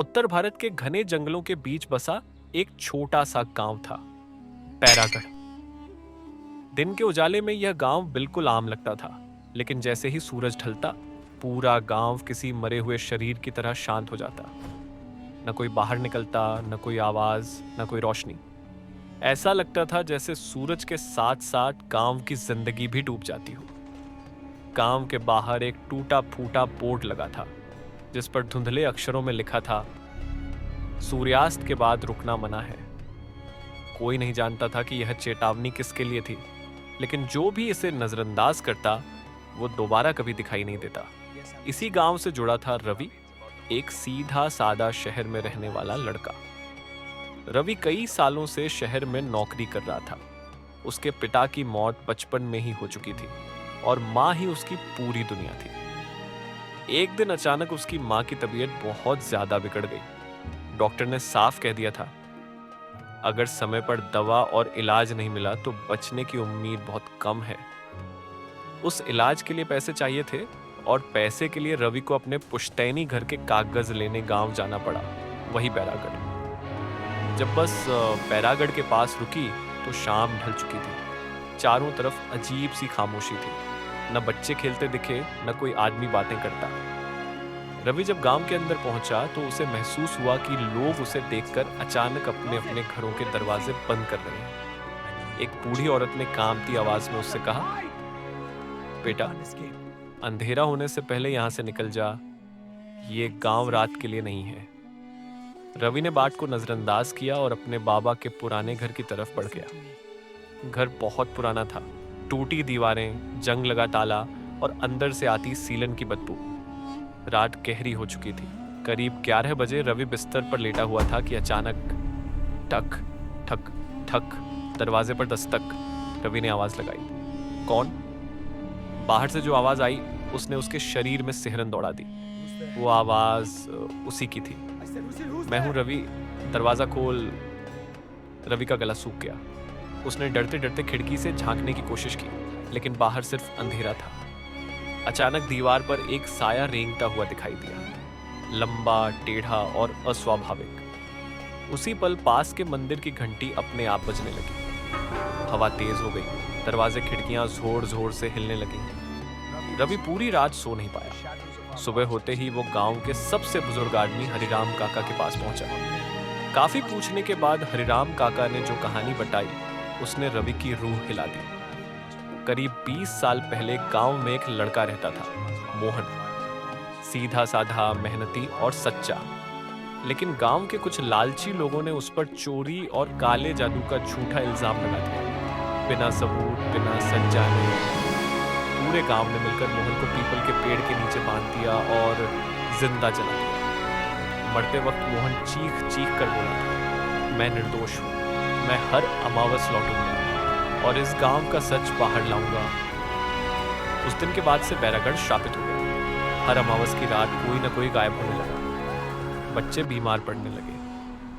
उत्तर भारत के घने जंगलों के बीच बसा एक छोटा सा गांव था, पैरागढ़। दिन के उजाले में यह गांव बिल्कुल आम लगता था, लेकिन जैसे ही सूरज ढलता, पूरा गांव किसी मरे हुए शरीर की तरह शांत हो जाता। न कोई बाहर निकलता, न कोई आवाज, न कोई रोशनी। ऐसा लगता था जैसे सूरज के साथ साथ गांव की जिंदगी भी डूब जाती हो। गांव के बाहर एक टूटा फूटा बोर्ड लगा था, जिस पर धुंधले अक्षरों में लिखा था, सूर्यास्त के बाद रुकना मना है। कोई नहीं जानता था कि यह चेतावनी किसके लिए थी, लेकिन जो भी इसे नजरअंदाज करता, वो दोबारा कभी दिखाई नहीं देता। इसी गांव से जुड़ा था रवि, एक सीधा सादा शहर में रहने वाला लड़का। रवि कई सालों से शहर में नौकरी कर रहा था। उसके पिता की मौत बचपन में ही हो चुकी थी और माँ ही उसकी पूरी दुनिया थी। एक दिन अचानक उसकी माँ की तबीयत बहुत ज्यादा बिगड़ गई। डॉक्टर ने साफ कह दिया था, अगर समय पर दवा और इलाज नहीं मिला तो बचने की उम्मीद बहुत कम है। उस इलाज के लिए पैसे चाहिए थे और पैसे के लिए रवि को अपने पुश्तैनी घर के कागज लेने गांव जाना पड़ा, वही बैरागढ़। जब बस बैरागढ़ के पास रुकी तो शाम ढल चुकी थी। चारों तरफ अजीब सी खामोशी थी। न बच्चे खेलते दिखे, न कोई आदमी बातें करता। रवि जब गांव के अंदर पहुंचा तो उसे महसूस हुआ कि लोग उसे देखकर अचानक अपने अपने घरों के दरवाजे बंद कर रहे हैं। एक बूढ़ी औरत ने कांपती आवाज में उससे कहा, बेटा, अंधेरा होने से पहले यहां से निकल जा, ये गांव रात के लिए नहीं है। रवि ने बात को नजरअंदाज किया और अपने बाबा के पुराने घर की तरफ बढ़ गया। घर बहुत पुराना था, टूटी दीवारें, जंग लगा ताला और अंदर से आती सीलन की बदबू। रात गहरी हो चुकी थी। करीब 11 बजे रवि बिस्तर पर लेटा हुआ था कि अचानक ठक ठक ठक दरवाजे पर दस्तक। रवि ने आवाज लगाई। कौन? बाहर से जो आवाज आई उसने उसके शरीर में सिहरन दौड़ा दी। वो आवाज उसी की थी। मैं हूं रवि, दरवाजा खोल। रवि का गला सूख गया। उसने डरते डरते खिड़की से झांकने की कोशिश की, लेकिन बाहर सिर्फ अंधेरा था। अचानक दीवार पर एक साया रेंगता हुआ दिखाई दिया, लंबा, टेढ़ा और अस्वाभाविक। उसी पल पास के मंदिर की घंटी अपने आप बजने लगी। हवा तेज हो गई, दरवाजे खिड़कियां जोर जोर से हिलने लगी। रवि पूरी रात सो नहीं पाया। सुबह होते ही वो गांव के सबसे बुजुर्ग आदमी हरिराम काका के पास पहुंचा। काफी पूछने के बाद हरिराम काका ने जो कहानी बताई, उसने रवि की रूह हिला दी। करीब 20 साल पहले गांव में एक लड़का रहता था, मोहन। सीधा साधा, मेहनती और सच्चा। लेकिन गांव के कुछ लालची लोगों ने उस पर चोरी और काले जादू का झूठा इल्जाम लगा दिया। बिना सबूत, बिना सच जाने पूरे गांव ने मिलकर मोहन को पीपल के पेड़ के नीचे बांध दिया और जिंदा जला दिया। मरते वक्त मोहन चीख चीख कर बोला था, मैं निर्दोष हूँ, मैं हर अमावस लौटूंगा और इस गांव का सच बाहर लाऊंगा। उस दिन के बाद से बैरागढ़ श्रापित हो गया। हर अमावस की रात कोई न कोई गायब होने लगा। बच्चे बीमार पड़ने लगे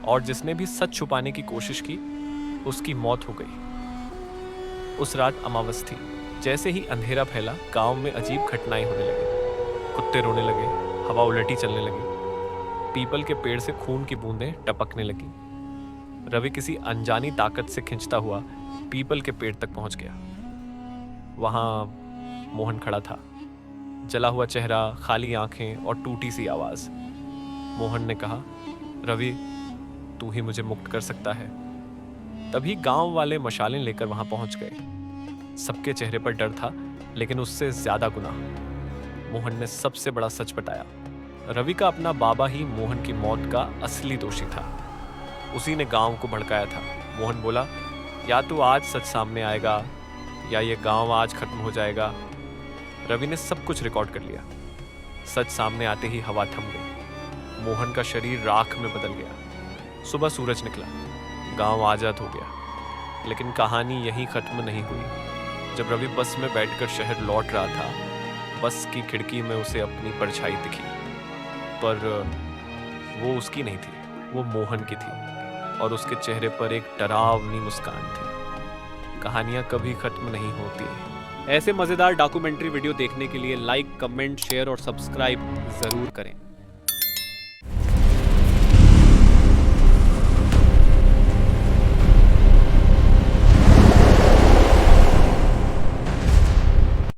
और जिसने भी सच छुपाने की कोशिश की, उसकी मौत हो गई। उस रात अमावस थी। जैसे ही अंधेरा फैला, गांव में अजीब घटनाएं होने लगी। कुत्ते रोने लगे, हवा उलटी चलने लगी, पीपल के पेड़ से खून की बूंदें टपकने लगी। रवि किसी अनजानी ताकत से खिंचता हुआ पीपल के पेड़ तक पहुंच गया। वहां मोहन खड़ा था, जला हुआ चेहरा, खाली आंखें और टूटी सी आवाज। मोहन ने कहा, रवि, तू ही मुझे मुक्त कर सकता है। तभी गांव वाले मशालें लेकर वहां पहुंच गए। सबके चेहरे पर डर था, लेकिन उससे ज्यादा गुनाह। मोहन ने सबसे बड़ा सच बताया। रवि का अपना बाबा ही मोहन की मौत का असली दोषी था। उसी ने गांव को भड़काया था। मोहन बोला, या तो आज सच सामने आएगा या ये गांव आज खत्म हो जाएगा। रवि ने सब कुछ रिकॉर्ड कर लिया। सच सामने आते ही हवा थम गई। मोहन का शरीर राख में बदल गया। सुबह सूरज निकला, गांव आजाद हो गया। लेकिन कहानी यहीं खत्म नहीं हुई। जब रवि बस में बैठकर शहर लौट रहा था, बस की खिड़की में उसे अपनी परछाई दिखी, पर वो उसकी नहीं थी, वो मोहन की थी और उसके चेहरे पर एक डरावनी मुस्कान थी। कहानियां कभी खत्म नहीं होती। ऐसे मजेदार डॉक्यूमेंट्री वीडियो देखने के लिए लाइक, कमेंट, शेयर और सब्सक्राइब जरूर करें।